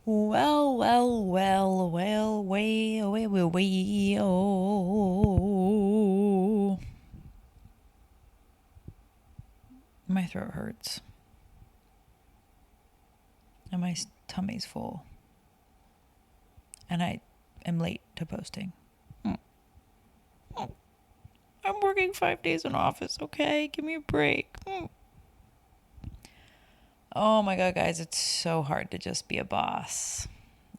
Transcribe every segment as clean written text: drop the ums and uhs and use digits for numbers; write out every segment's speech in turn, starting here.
Oh. My throat hurts. And my tummy's full. And I am late to posting. I'm working 5 days in office, okay? Give me a break. Oh my God, guys, it's so hard to just be a boss.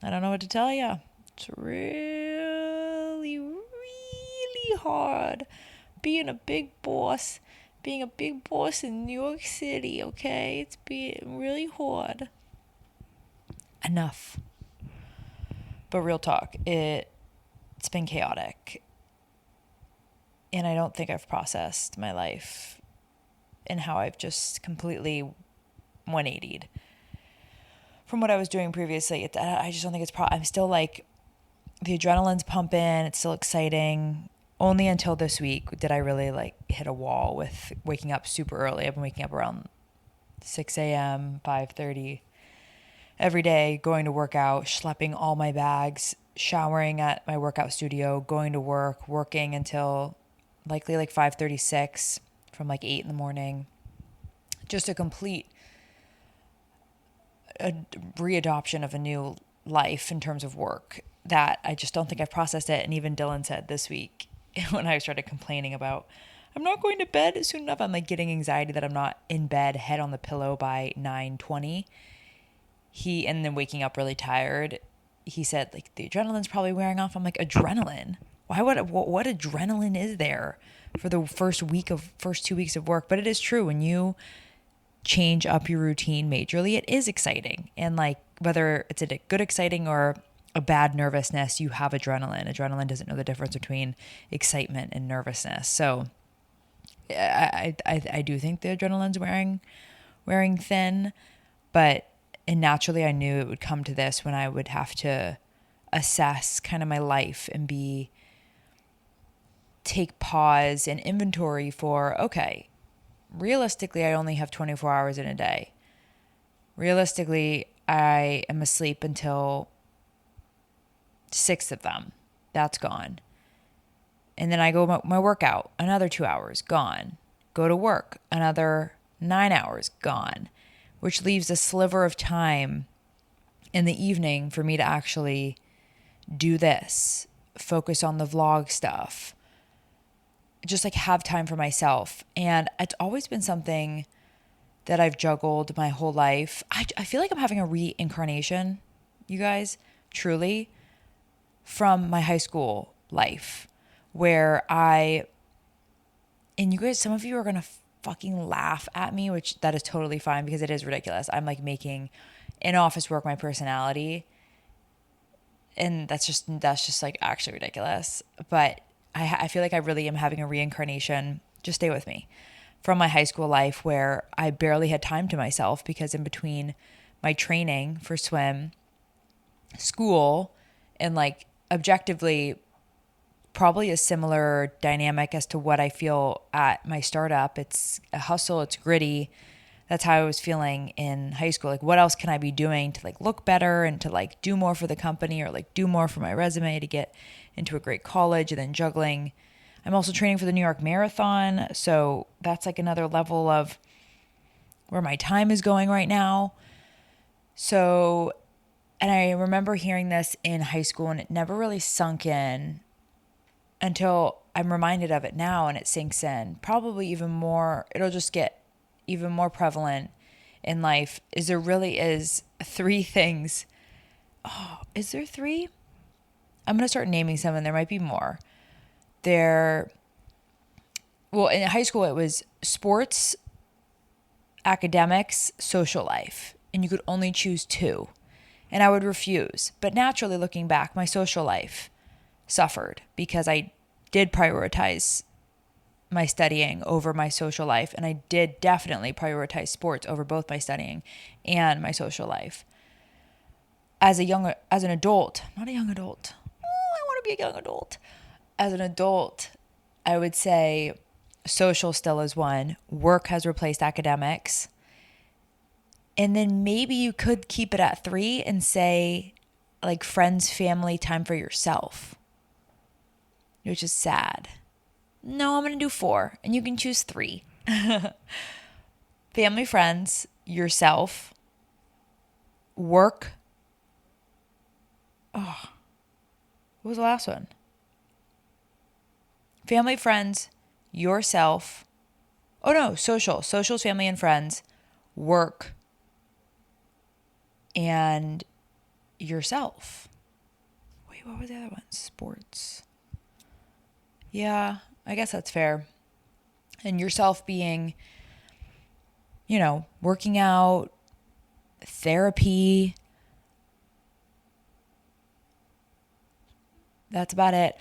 I don't know what to tell you. It's really, really hard being a big boss. Being a big boss in New York City, okay? It's being really hard. Enough. But real talk, it's been chaotic. And I don't think I've processed my life and how I've just completely 180'd from what I was doing previously. I just don't think it's I'm still like, the adrenaline's pumping. It's still exciting. Only until this week did I really like hit a wall with waking up super early. I've been waking up around 6 a.m., 5:30 every day, going to work out, schlepping all my bags, showering at my workout studio, going to work, working until likely like 5:36 from like 8 in the morning. Just a complete readoption of a new life in terms of work that I just don't think I've processed it. And even Dylan said this week when I started complaining about, I'm not going to bed soon enough. I'm like getting anxiety that I'm not in bed, head on the pillow by 9:20. And then waking up really tired. He said like the adrenaline's probably wearing off. I'm like, adrenaline? What adrenaline is there for the first 2 weeks of work? But it is true, when you change up your routine majorly, it is exciting. And like, whether it's a good exciting or a bad nervousness, you have adrenaline. Adrenaline doesn't know the difference between excitement and nervousness. So I do think the adrenaline's wearing thin, and naturally I knew it would come to this when I would have to assess kind of my life and take pause and inventory for, okay, realistically, I only have 24 hours in a day. Realistically, I am asleep until 6 of them. That's gone. And then I go my workout, another 2 hours, gone. Go to work, another 9 hours, gone. Which leaves a sliver of time in the evening for me to actually do this, focus on the vlog stuff, just like have time for myself. And it's always been something that I've juggled my whole life. I feel like I'm having a reincarnation, you guys, truly, from my high school life, where and you guys, some of you are going to fucking laugh at me, which that is totally fine because it is ridiculous. I'm like making in office work my personality. And that's just like actually ridiculous. But I feel like I really am having a reincarnation. Just stay with me. From my high school life, where I barely had time to myself because in between my training for swim, school, and like objectively probably a similar dynamic as to what I feel at my startup. It's a hustle, it's gritty. That's how I was feeling in high school. Like, what else can I be doing to like look better and to like do more for the company or like do more for my resume to get into a great college, and then juggling. I'm also training for the New York Marathon. So that's like another level of where my time is going right now. So, and I remember hearing this in high school and it never really sunk in until I'm reminded of it now, and it sinks in. Probably even more, it'll just get even more prevalent in life. There really is 3 things. Oh, is there 3? I'm going to start naming some, and there might be more. Well, in high school, it was sports, academics, social life, and you could only choose 2. And I would refuse. But naturally, looking back, my social life suffered because I did prioritize my studying over my social life. And I did definitely prioritize sports over both my studying and my social life. As an adult, not a young adult. I want to be a young adult. As an adult, I would say social still is 1. Work has replaced academics. And then maybe you could keep it at 3 and say like friends, family, time for yourself, which is sad. No, I'm going to do 4 and you can choose 3. Family, friends, yourself, work. Oh, what was the last one? Family, friends, yourself. Oh no, social. Socials, family and friends, work, and yourself. Wait, what were the other ones? Sports. Yeah, I guess that's fair. And yourself being, working out, therapy. That's about it.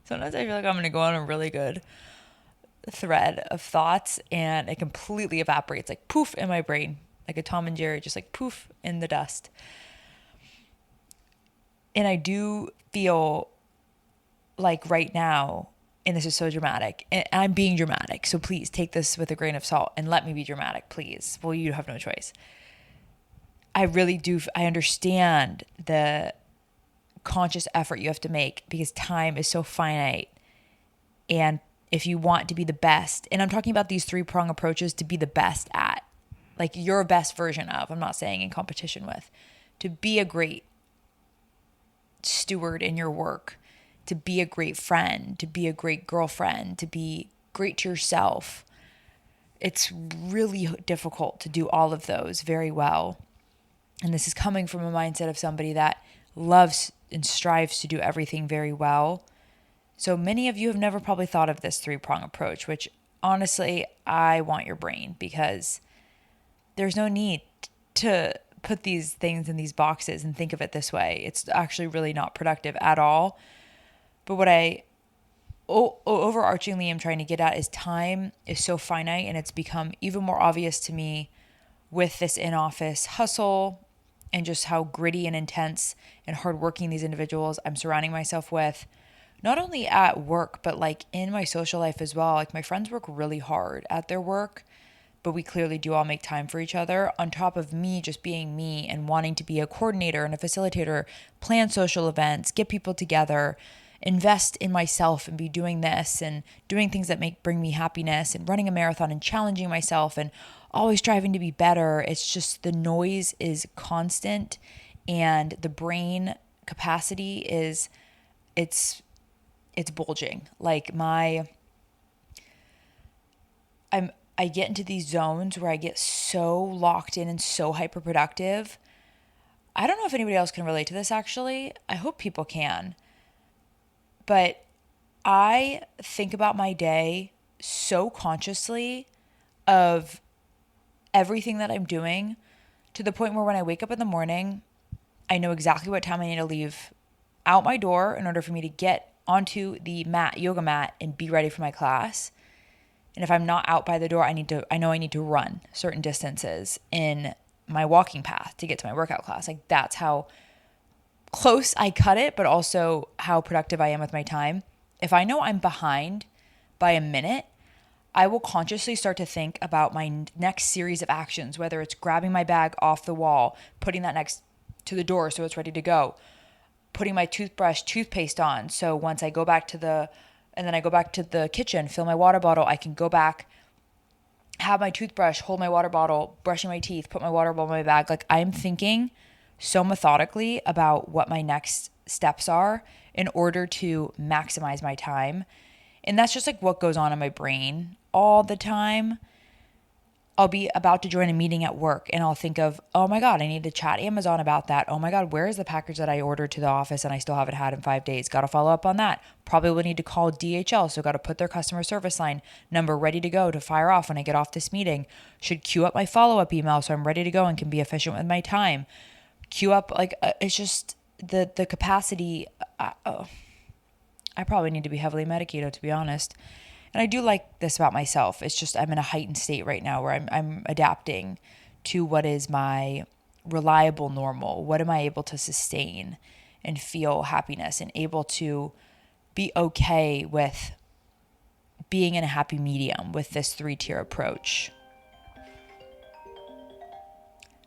Sometimes I feel like I'm going to go on a really good thread of thoughts and it completely evaporates, like poof in my brain, like a Tom and Jerry, just like poof in the dust. And I do feel like right now, and this is so dramatic, and I'm being dramatic, so please take this with a grain of salt and let me be dramatic, please. Well, you have no choice. I really do. I understand the conscious effort you have to make because time is so finite. And if you want to be the best, and I'm talking about these 3-prong approaches to be the best at, like your best version of, I'm not saying in competition with, to be a great steward in your work, to be a great friend, to be a great girlfriend, to be great to yourself. It's really difficult to do all of those very well. And this is coming from a mindset of somebody that loves and strives to do everything very well. So many of you have never probably thought of this 3-prong approach, which honestly, I want your brain because there's no need to put these things in these boxes and think of it this way. It's actually really not productive at all. But what I overarchingly am trying to get at is time is so finite, and it's become even more obvious to me with this in-office hustle and just how gritty and intense and hardworking these individuals I'm surrounding myself with, not only at work, but like in my social life as well. Like my friends work really hard at their work, but we clearly do all make time for each other on top of me just being me and wanting to be a coordinator and a facilitator, plan social events, get people together, invest in myself and be doing this and doing things that bring me happiness and running a marathon and challenging myself and always striving to be better. It's just the noise is constant and the brain capacity is it's bulging. Like I get into these zones where I get so locked in and so hyper productive. I don't know if anybody else can relate to this actually. I hope people can. But I think about my day so consciously of everything that I'm doing to the point where when I wake up in the morning, I know exactly what time I need to leave out my door in order for me to get onto the yoga mat and be ready for my class. And if I'm not out by the door, I know I need to run certain distances in my walking path to get to my workout class. Like that's how close I cut it, but also how productive I am with my time. If I know I'm behind by a minute, I will consciously start to think about my next series of actions, whether it's grabbing my bag off the wall, putting that next to the door so it's ready to go, putting my toothpaste on. So once I go back to the kitchen, fill my water bottle, I can go back, have my toothbrush, hold my water bottle, brushing my teeth, put my water bottle in my bag. Like I'm thinking so methodically about what my next steps are in order to maximize my time. And that's just like what goes on in my brain all the time. I'll be about to join a meeting at work and I'll think of, oh my God, I need to chat Amazon about that. Oh my God, where is the package that I ordered to the office and I still haven't had in 5 days? Got to follow up on that. Probably will need to call DHL. So got to put their customer service line number ready to go to fire off when I get off this meeting. Should queue up my follow-up email so I'm ready to go and can be efficient with my time. Queue up, it's just the capacity. I probably need to be heavily medicated, to be honest. And I do like this about myself. It's just I'm in a heightened state right now where I'm adapting to what is my reliable normal. What am I able to sustain and feel happiness and able to be okay with being in a happy medium with this 3-tier approach.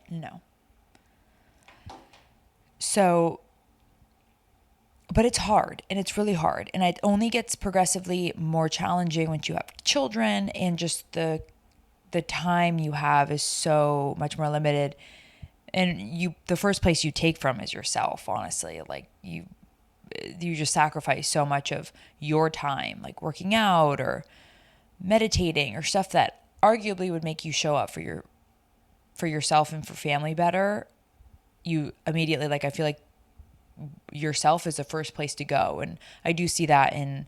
No. So, but it's hard, and it's really hard. And it only gets progressively more challenging once you have children, and just the time you have is so much more limited. And the first place you take from is yourself, honestly. Like you just sacrifice so much of your time, like working out or meditating or stuff that arguably would make you show up for yourself and for family better. You immediately, like, I feel like yourself is the first place to go. And I do see that in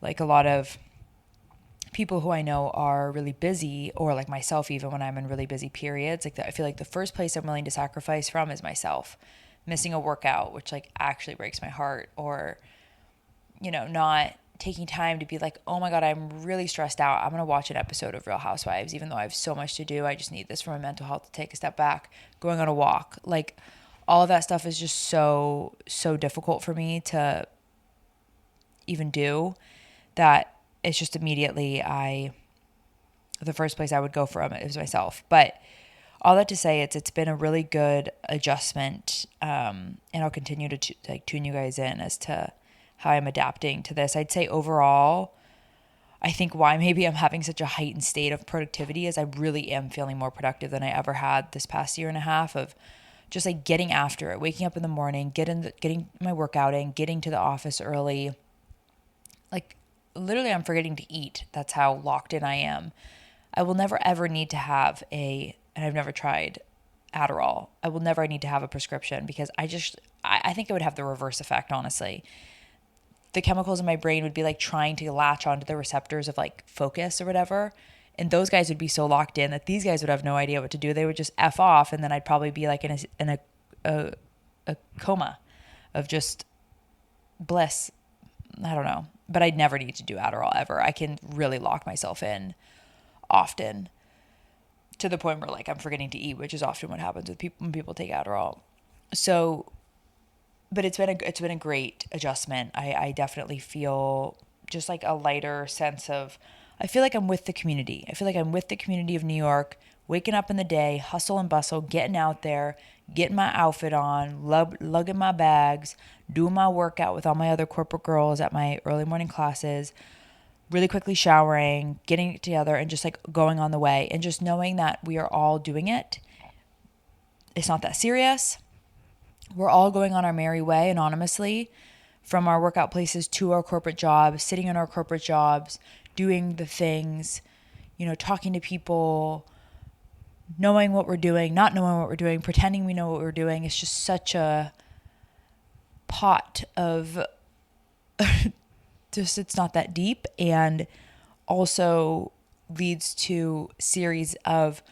like a lot of people who I know are really busy, or like myself, even when I'm in really busy periods, like I feel like the first place I'm willing to sacrifice from is myself. Missing a workout, which like actually breaks my heart, or, not taking time to be like, oh my God, I'm really stressed out. I'm going to watch an episode of Real Housewives, even though I have so much to do. I just need this for my mental health to take a step back, going on a walk. Like all of that stuff is just so, so difficult for me to even do, that it's just immediately the first place I would go from it is myself. But all that to say, it's been a really good adjustment, and I'll continue to tune you guys in as to how I'm adapting to this. I'd say overall, I think why maybe I'm having such a heightened state of productivity is I really am feeling more productive than I ever had this past year and a half, of just like getting after it, waking up in the morning, getting my workout in, getting to the office early. Like literally I'm forgetting to eat. That's how locked in I am. I will never ever need to have and I've never tried Adderall. I will never need to have a prescription, because I think it would have the reverse effect, honestly. The chemicals in my brain would be like trying to latch onto the receptors of like focus or whatever. And those guys would be so locked in that these guys would have no idea what to do. They would just F off. And then I'd probably be like in a coma of just bliss. I don't know. But I'd never need to do Adderall ever. I can really lock myself in often, to the point where like I'm forgetting to eat, which is often what happens with people when people take Adderall. So, but it's been a great adjustment. I definitely feel just like a lighter sense of, I feel like I'm with the community. I feel like I'm with the community of New York, waking up in the day, hustle and bustle, getting out there, getting my outfit on, lugging my bags, doing my workout with all my other corporate girls at my early morning classes, really quickly showering, getting it together, and just like going on the way, and just knowing that we are all doing it. It's not that serious. We're all going on our merry way anonymously, from our workout places to our corporate jobs, sitting in our corporate jobs, doing the things, talking to people, knowing what we're doing, not knowing what we're doing, pretending we know what we're doing. It's just such a pot of just, it's not that deep, and also leads to series of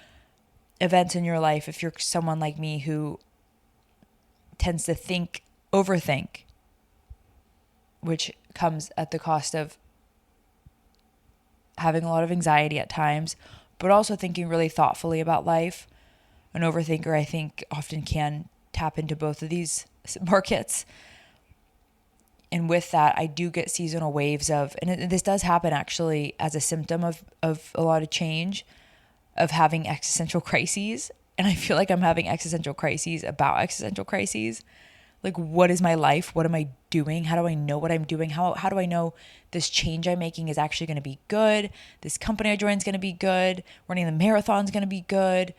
events in your life. If you're someone like me who tends to overthink, which comes at the cost of having a lot of anxiety at times, but also thinking really thoughtfully about life. An overthinker, I think, often can tap into both of these markets. And with that, I do get seasonal waves of, and this does happen actually as a symptom of a lot of change, of having existential crises. And I feel like I'm having existential crises about existential crises. Like, what is my life? What am I doing? How do I know what I'm doing? How do I know this change I'm making is actually going to be good? This company I joined is going to be good. Running the marathon is going to be good.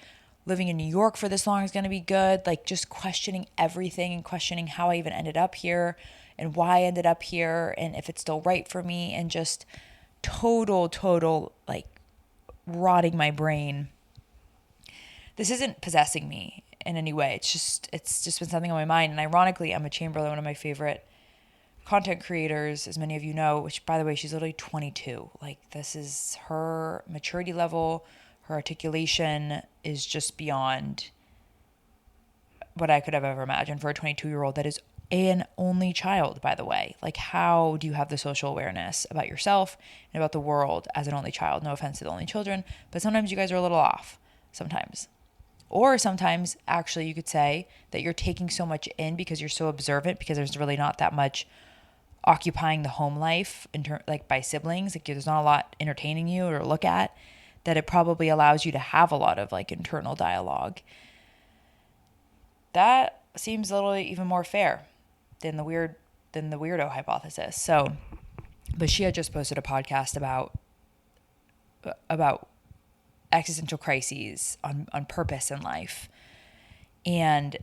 Living in New York for this long is going to be good. Like, just questioning everything and questioning how I even ended up here and why I ended up here and if it's still right for me, and just total, like, rotting my brain. This isn't possessing me in any way. It's just been something on my mind. And ironically, Emma Chamberlain, one of my favorite content creators, as many of you know, which, by the way, she's literally 22. Like, this is her maturity level. Her articulation is just beyond what I could have ever imagined for a 22-year-old that is an only child, by the way. Like, how do you have the social awareness about yourself and about the world as an only child? No offense to the only children, but sometimes you guys are a little off sometimes. Or sometimes, actually, you could say that you're taking so much in because you're so observant, because there's really not that much occupying the home life like by siblings, like there's not a lot entertaining you or look at, that it probably allows you to have a lot of like internal dialogue. That seems a little even more fair than the weirdo hypothesis. So, but she had just posted a podcast about existential crises on purpose in life. And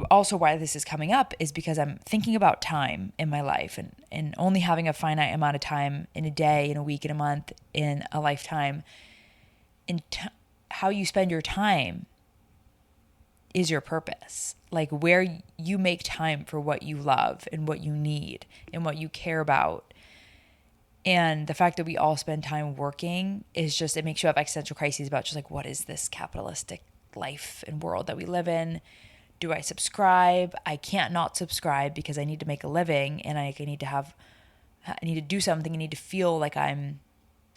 also why this is coming up is because I'm thinking about time in my life and only having a finite amount of time in a day, in a week, in a month, in a lifetime. And how you spend your time is your purpose. Like where you make time for what you love and what you need and what you care about. And the fact that we all spend time working is just, it makes you have existential crises about just like, what is this capitalistic life and world that we live in? Do I subscribe? I can't not subscribe because I need to make a living and I need to do something. I need to feel like I'm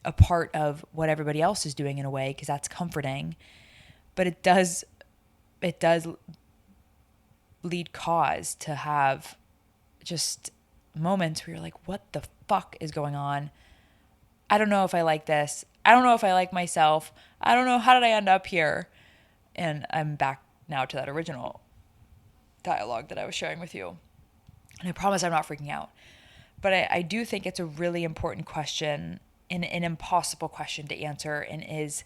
a part of what everybody else is doing in a way, because that's comforting. But it does lead cause to have just moments where you're like, what the fuck is going on? I don't know if I like this. I don't know if I like myself. I don't know, how did I end up here? And I'm back now to that original dialogue that I was sharing with you. And I promise I'm not freaking out. But I do think it's a really important question and an impossible question to answer, and is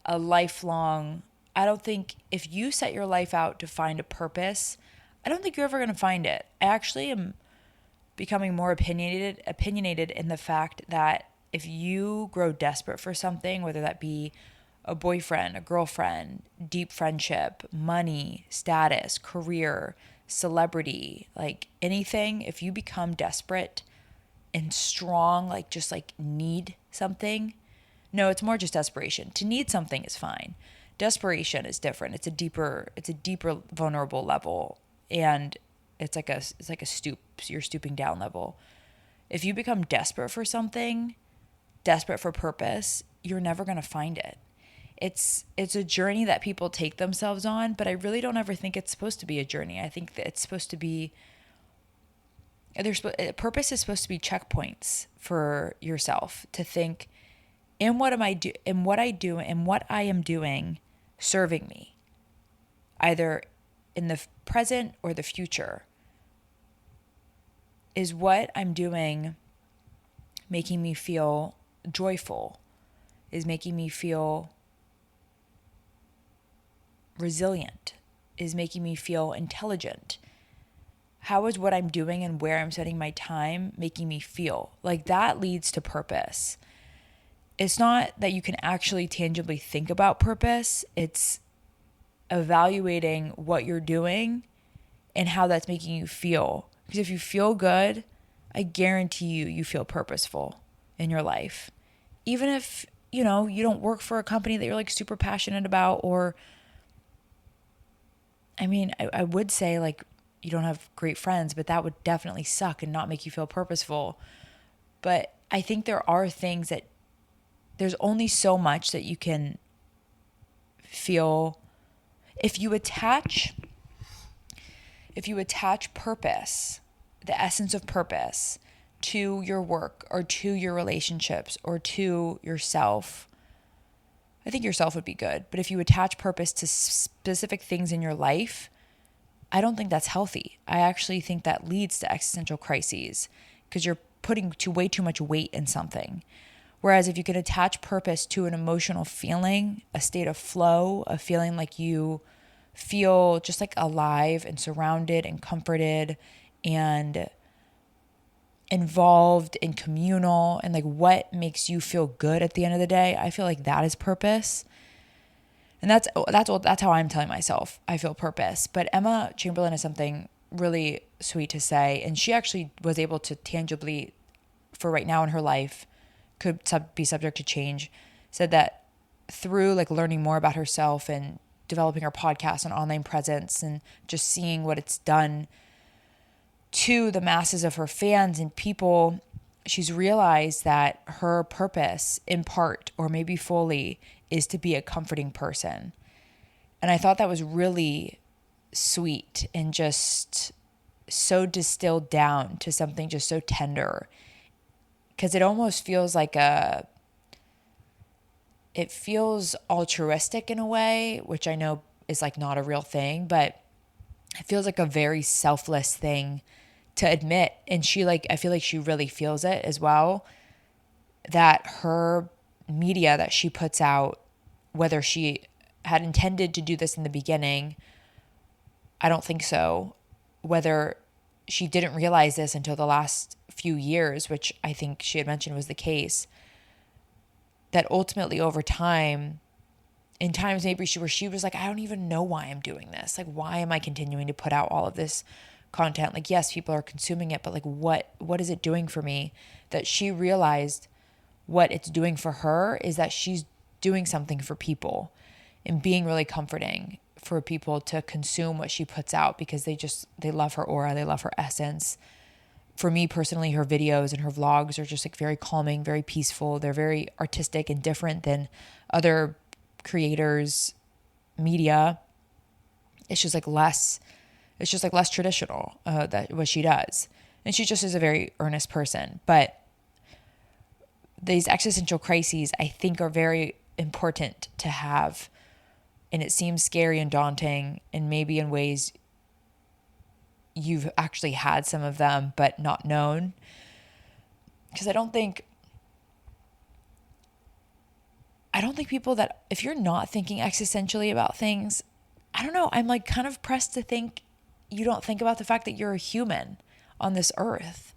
a lifelong. I don't think if you set your life out to find a purpose, I don't think you're ever going to find it. I actually am becoming more opinionated in the fact that if you grow desperate for something, whether that be a boyfriend, a girlfriend, deep friendship, money, status, career, celebrity, like anything, if you become desperate and strong, like just like need something. No, it's more just desperation. To need something is fine. Desperation is different. It's a deeper vulnerable level, and it's like a stoop. You're stooping down level. If you become desperate for something, desperate for purpose, you're never going to find it. It's a journey that people take themselves on, but I really don't ever think it's supposed to be a journey. I think that it's supposed to be, purpose is supposed to be checkpoints for yourself to think, and what I am doing serving me, either in the present or the future. Is what I'm doing making me feel joyful? Is making me feel resilient? Is making me feel intelligent? How is what I'm doing and where I'm spending my time making me feel? Like that leads to purpose. It's not that you can actually tangibly think about purpose. It's evaluating what you're doing and how that's making you feel. Because if you feel good, I guarantee you feel purposeful in your life. Even if, you don't work for a company that you're like super passionate about, or, I would say like you don't have great friends, but that would definitely suck and not make you feel purposeful. But I think there are things that there's only so much that you can feel. If you attach purpose, the essence of purpose, to your work or to your relationships or to yourself, I think yourself would be good. But if you attach purpose to specific things in your life, I don't think that's healthy. I actually think that leads to existential crises, because you're putting way too much weight in something. Whereas if you could attach purpose to an emotional feeling, a state of flow, a feeling like you feel just like alive and surrounded and comforted and involved and communal, and like what makes you feel good at the end of the day, I feel like that is purpose. And that's how I'm telling myself I feel purpose. But Emma Chamberlain has something really sweet to say, and she actually was able to tangibly, for right now in her life, could be subject to change, said that through like learning more about herself and developing her podcast and online presence and just seeing what it's done to the masses of her fans and people, she's realized that her purpose, in part or maybe fully, is to be a comforting person. And I thought that was really sweet and just so distilled down to something just so tender, because it almost feels like it feels altruistic in a way, which I know is like not a real thing, but it feels like a very selfless thing to admit. And she like, I feel like she really feels it as well, that her media that she puts out, whether she had intended to do this in the beginning, I don't think so. Whether she didn't realize this until the last few years, which I think she had mentioned was the case, that ultimately over time, in times maybe where she was like, I don't even know why I'm doing this. Like, why am I continuing to put out all of this content? Like, yes, people are consuming it, but like, what is it doing for me? That she realized what it's doing for her is that she's doing something for people and being really comforting for people to consume what she puts out, because they love her aura, they love her essence. For me personally, her videos and her vlogs are just like very calming, very peaceful. They're very artistic and different than other creators' media. It's just like less traditional, that what she does. And she just is a very earnest person. But these existential crises, I think, are very important to have. And it seems scary and daunting, and maybe in ways you've actually had some of them, but not known. Because I don't think people that, if you're not thinking existentially about things, I don't know, I'm like kind of pressed to think you don't think about the fact that you're a human on this earth.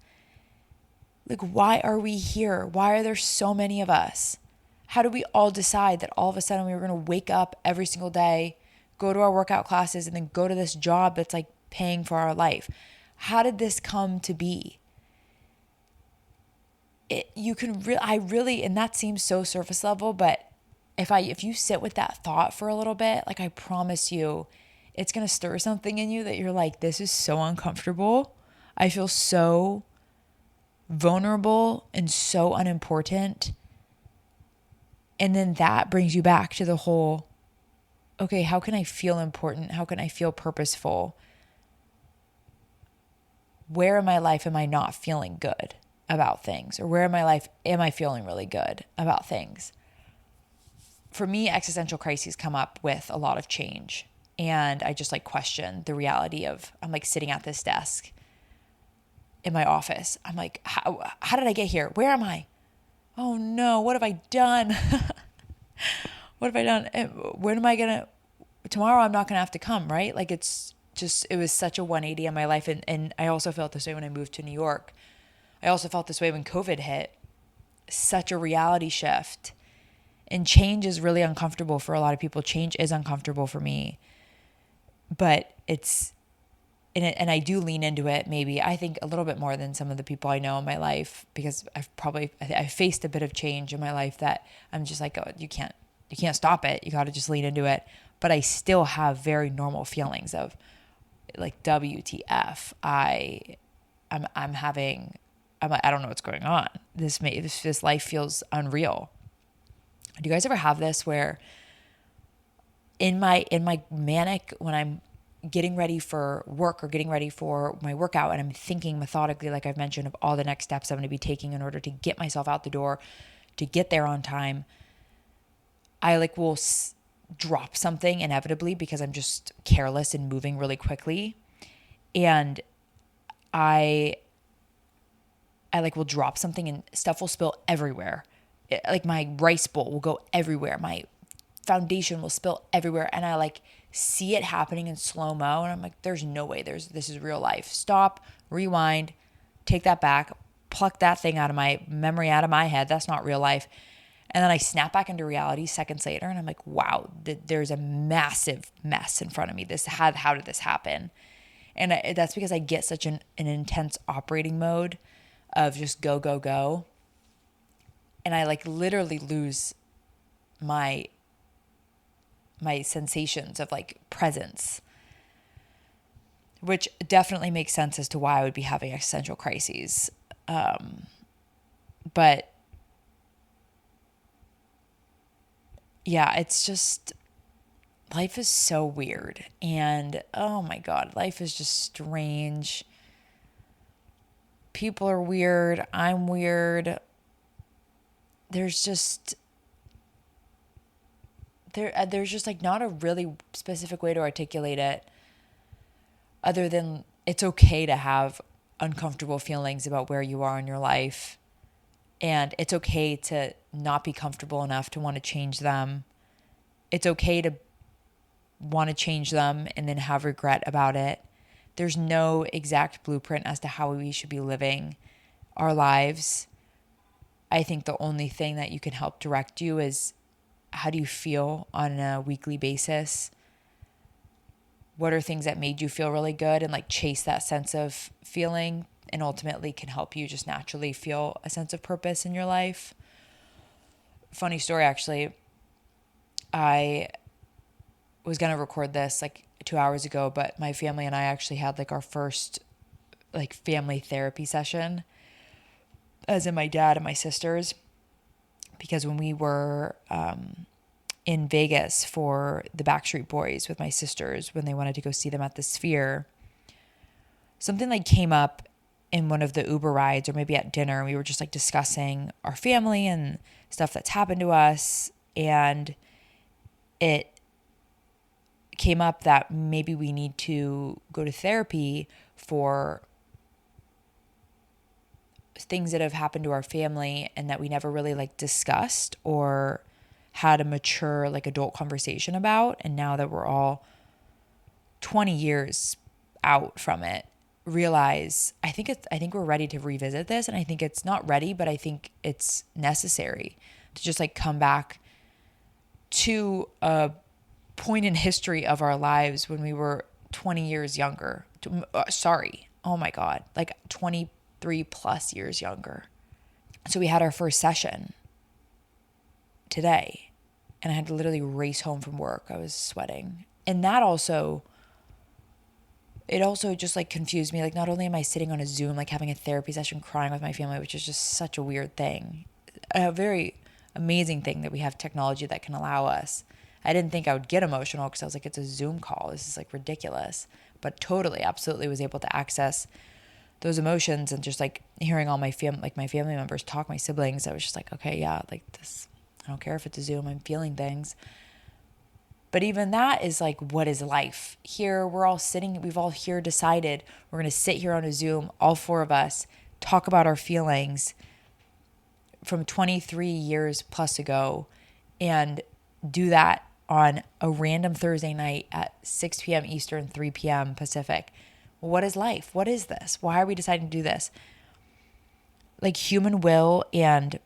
Like, why are we here? Why are there so many of us? How do we all decide that all of a sudden we were going to wake up every single day, go to our workout classes, and then go to this job that's like paying for our life? How did this come to be? And that seems so surface level, but if you sit with that thought for a little bit, like, I promise you, it's going to stir something in you that you're like, this is so uncomfortable. I feel so vulnerable and so unimportant. And then that brings you back to the whole, okay, how can I feel important? How can I feel purposeful? Where in my life am I not feeling good about things? Or where in my life am I feeling really good about things? For me, existential crises come up with a lot of change. And I just like question the reality of, I'm like sitting at this desk in my office. I'm like, how did I get here? Where am I? Oh no, what have I done? What have I done? When am I going to, tomorrow I'm not going to have to come, right? Like, it was such a 180 in my life. And I also felt this way when I moved to New York. I also felt this way when COVID hit. Such a reality shift. And change is really uncomfortable for a lot of people. Change is uncomfortable for me. But and I do lean into it, maybe, I think, a little bit more than some of the people I know in my life, because I've faced a bit of change in my life that I'm just like, oh, you can't stop it. You got to just lean into it. But I still have very normal feelings of like, WTF, I don't know what's going on. This life feels unreal. Do you guys ever have this where in my manic, when I'm getting ready for work or getting ready for my workout, and I'm thinking methodically, like I've mentioned, of all the next steps I'm going to be taking in order to get myself out the door, to get there on time, I like will drop something inevitably because I'm just careless and moving really quickly. And I like will drop something and stuff will spill everywhere. Like, my rice bowl will go everywhere. My foundation will spill everywhere. And I like see it happening in slow-mo. And I'm like, there's no way this is real life. Stop, rewind, take that back, pluck that thing out of my memory, out of my head. That's not real life. And then I snap back into reality seconds later. And I'm like, wow, there's a massive mess in front of me. How did this happen? And that's because I get such an intense operating mode of just go, go, go. And I like literally lose my sensations of like presence, which definitely makes sense as to why I would be having existential crises. But yeah, it's just, life is so weird. And oh my God, life is just strange. people are weird. I'm weird. There's just there's just like not a really specific way to articulate it other than it's okay to have uncomfortable feelings about where you are in your life, and it's okay to not be comfortable enough to want to change them. It's okay to want to change them and then have regret about it. There's no exact blueprint as to how we should be living our lives. I think the only thing that you can help direct you is, how do you feel on a weekly basis? What are things that made you feel really good, and like chase that sense of feeling, and ultimately can help you just naturally feel a sense of purpose in your life. Funny story, actually. I was going to record this like 2 hours ago, but my family and I actually had like our first like family therapy session, as in my dad and my sisters, because when we were in Vegas for the Backstreet Boys with my sisters, when they wanted to go see them at the Sphere, something like came up in one of the Uber rides or maybe at dinner. We were just like discussing our family and stuff that's happened to us. And it came up that maybe we need to go to therapy for things that have happened to our family and that we never really like discussed or had a mature like adult conversation about. And now that we're all 20 years out from it, realize I think we're ready to revisit this. And I think it's not ready, but I think it's necessary to just like come back to a point in history of our lives when we were 20 years younger. Oh my God, like 23 plus years younger. So we had our first session today, and I had to literally race home from work. I was sweating. And that also, it also just like confused me. Like, not only am I sitting on a Zoom, like having a therapy session, crying with my family, which is just such a weird thing, a very amazing thing that we have technology that can allow us. I didn't think I would get emotional because I was like, it's a Zoom call. This is like ridiculous. But totally, absolutely was able to access those emotions, and just like hearing all my family members talk, my siblings, I was just like, okay, yeah, like this, I don't care if it's a Zoom, I'm feeling things. But even that is like, what is life? Here, we've all here decided we're going to sit here on a Zoom, all four of us, talk about our feelings from 23 years plus ago, and do that on a random Thursday night at 6 p.m. Eastern, 3 p.m. Pacific. What is life? What is this? Why are we deciding to do this? Like, human will and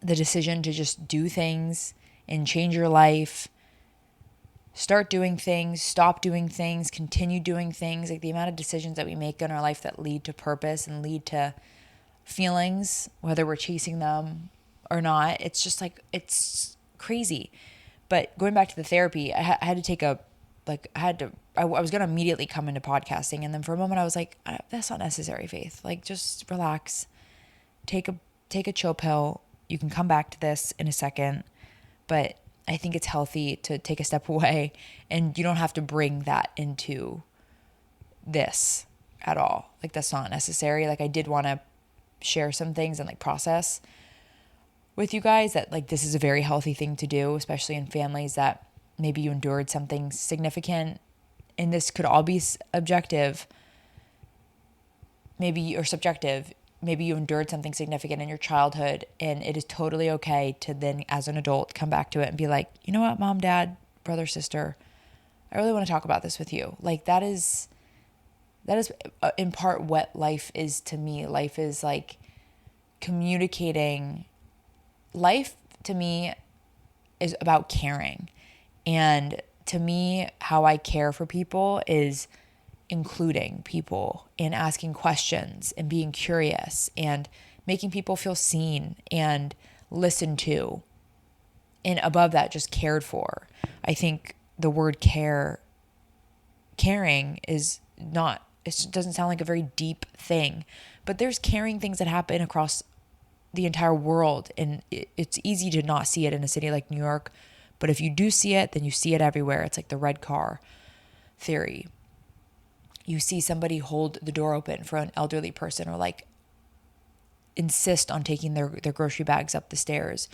the decision to just do things and change your life, start doing things, stop doing things, continue doing things, like the amount of decisions that we make in our life that lead to purpose and lead to feelings, whether we're chasing them or not, it's just like, it's crazy. But going back to the therapy, I had to take a, like, I was going to immediately come into podcasting. And then for a moment I was like, that's not necessary, Faith. Like, just relax, take a chill pill. You can come back to this in a second. But I think it's healthy to take a step away, and you don't have to bring that into this at all. Like, that's not necessary. Like, I did want to share some things and like process with you guys that like this is a very healthy thing to do, especially in families that maybe you endured something significant. And this could all be objective, maybe, or subjective. Maybe you endured something significant in your childhood, and it is totally okay to then, as an adult, come back to it and be like, you know what, mom, dad, brother, sister, I really want to talk about this with you. Like, that is in part what life is to me. Life is like communicating. Life to me is about caring. And to me, how I care for people is including people and asking questions and being curious and making people feel seen and listened to. And above that, just cared for. I think the word caring is not, it doesn't sound like a very deep thing, but there's caring things that happen across the entire world. And it's easy to not see it in a city like New York. But if you do see it, then you see it everywhere. It's like the red car theory. You see somebody hold the door open for an elderly person, or like insist on taking their grocery bags up the stairs.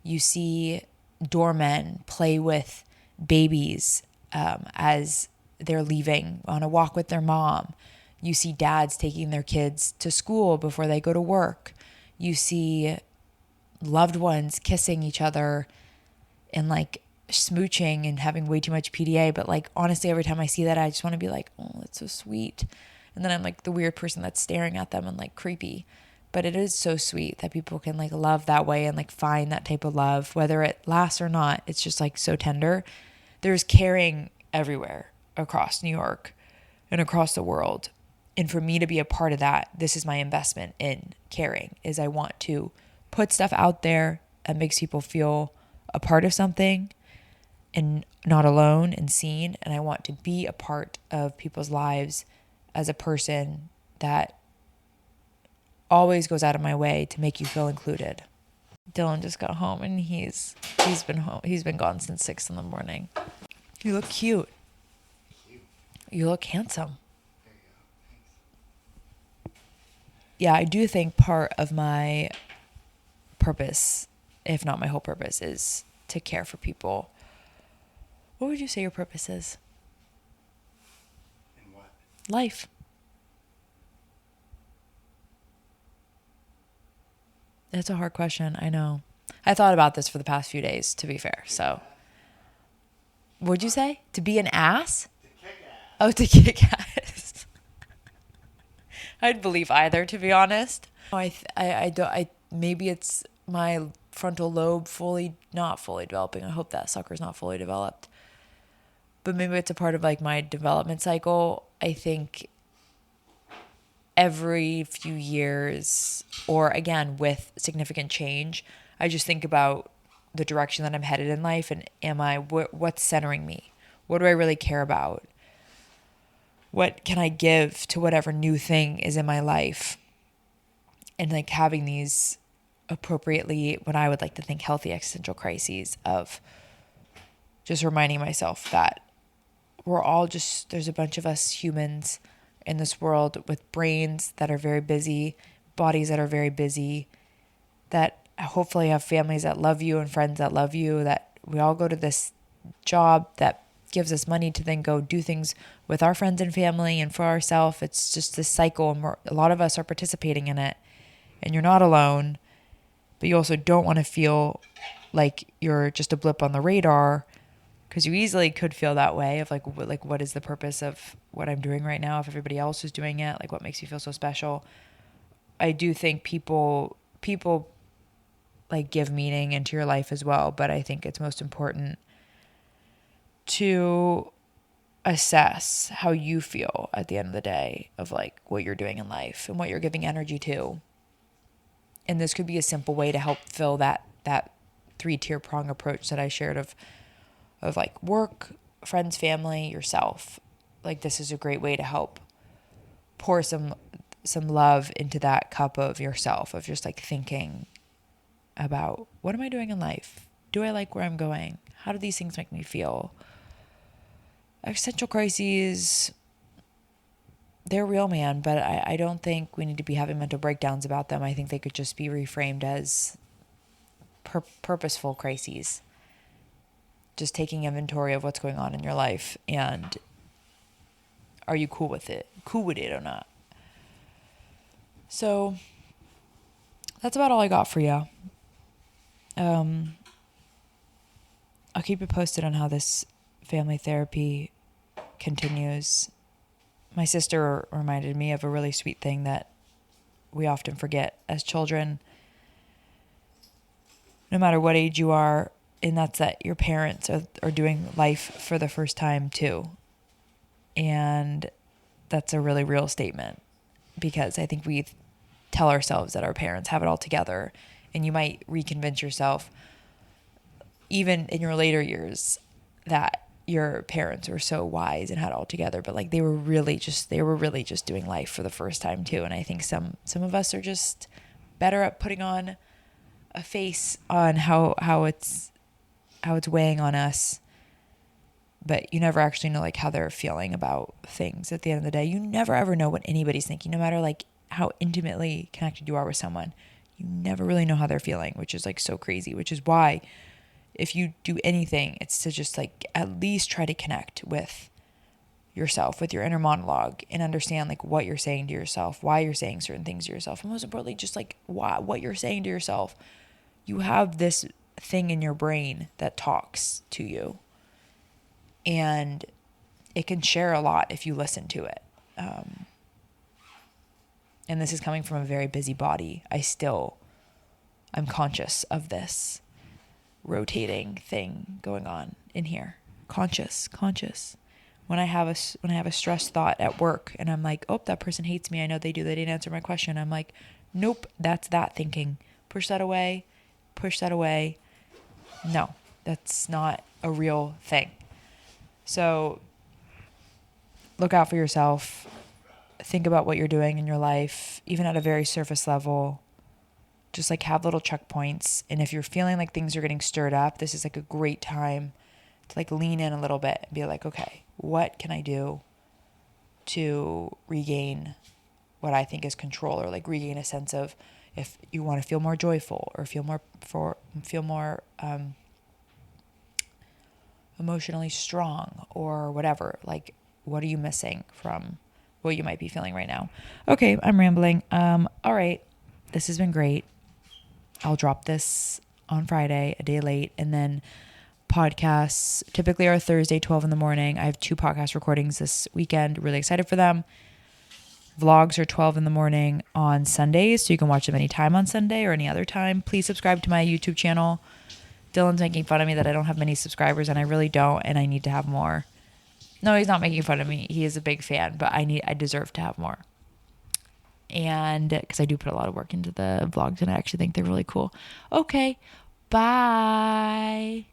You see doormen play with babies as they're leaving on a walk with their mom. You see dads taking their kids to school before they go to work. You see loved ones kissing each other and like smooching and having way too much PDA. But like, honestly, every time I see that, I just want to be like, oh, that's so sweet. And then I'm like the weird person that's staring at them and like creepy. But it is so sweet that people can like love that way and like find that type of love, whether it lasts or not. It's just like so tender. There's caring everywhere across New York and across the world. And for me to be a part of that, this is my investment in caring, is I want to put stuff out there that makes people feel a part of something and not alone and seen. And I want to be a part of people's lives as a person that always goes out of my way to make you feel included. Dylan just got home and he's been home. He's been gone since 6 a.m. You look cute. You look handsome. Yeah, I do think part of my purpose, if not my whole purpose, is to care for people. What would you say your purpose is? In what? Life. That's a hard question. I know. I thought about this for the past few days, to be fair. So, what'd you say? To be an ass? To kick ass. Oh, to kick ass. I'd believe either, to be honest. Maybe it's my frontal lobe not fully developing. I hope that sucker's not fully developed. But maybe it's a part of like my development cycle. I think every few years, or again with significant change, I just think about the direction that I'm headed in life, and what's centering me? What do I really care about? What can I give to whatever new thing is in my life? And like having these appropriately, what I would like to think, healthy existential crises of just reminding myself that there's a bunch of us humans in this world with brains that are very busy, bodies that are very busy, that hopefully have families that love you and friends that love you, that we all go to this job that gives us money to then go do things with our friends and family and for ourselves. It's just this cycle, and a lot of us are participating in it, and you're not alone, but you also don't want to feel like you're just a blip on the radar, because you easily could feel that way of like what is the purpose of what I'm doing right now if everybody else is doing it? Like, what makes you feel so special? I do think people like give meaning into your life as well, but I think it's most important to assess how you feel at the end of the day of like what you're doing in life and what you're giving energy to. And this could be a simple way to help fill that 3-tier prong approach that I shared of like work, friends, family, yourself. Like, this is a great way to help pour some love into that cup of yourself, of just like thinking about, what am I doing in life? Do I like where I'm going? How do these things make me feel? Existential crises, they're real, man, but I don't think we need to be having mental breakdowns about them. I think they could just be reframed as purposeful crises. Just taking inventory of what's going on in your life, and are you cool with it or not? So that's about all I got for you. I'll keep you posted on how this family therapy continues. My sister reminded me of a really sweet thing that we often forget as children, no matter what age you are, and that's that your parents are doing life for the first time too. And that's a really real statement, because I think we tell ourselves that our parents have it all together, and you might reconvince yourself even in your later years that your parents were so wise and had it all together, but like they were really just doing life for the first time too. And I think some of us are just better at putting on a face on how it's weighing on us but you never actually know like how they're feeling about things. At the end of the day, you never ever know what anybody's thinking, no matter like how intimately connected you are with someone. You never really know how they're feeling, which is like so crazy, which is why if you do anything, it's to just like at least try to connect with yourself, with your inner monologue, and understand like what you're saying to yourself, why you're saying certain things to yourself, and most importantly, just like what you're saying to yourself. You have this thing in your brain that talks to you, and it can share a lot if you listen to it. And this is coming from a very busy body. I'm conscious of this rotating thing going on in here. Conscious. When I have a stress thought at work and I'm like, oh, that person hates me. I know they do. They didn't answer my question. I'm like, nope, that's that thinking. Push that away. No, that's not a real thing. So look out for yourself. Think about what you're doing in your life, even at a very surface level. Just like have little checkpoints. And if you're feeling like things are getting stirred up, this is like a great time to like lean in a little bit and be like, okay, what can I do to regain what I think is control, or like regain a sense of, if you want to feel more joyful or feel more emotionally strong or whatever, like what are you missing from what you might be feeling right now? Okay, I'm rambling. All right. This has been great. I'll drop this on Friday, a day late, and then podcasts typically are Thursday, 12 in the morning. I have 2 podcast recordings this weekend. Really excited for them. Vlogs are 12 in the morning on Sundays, so you can watch them anytime on Sunday or any other time. Please subscribe to my YouTube channel. Dylan's making fun of me that I don't have many subscribers, and I really don't, and I need to have more. No, he's not making fun of me. He is a big fan, but I deserve to have more. And because I do put a lot of work into the vlogs, and I actually think they're really cool. Okay, bye.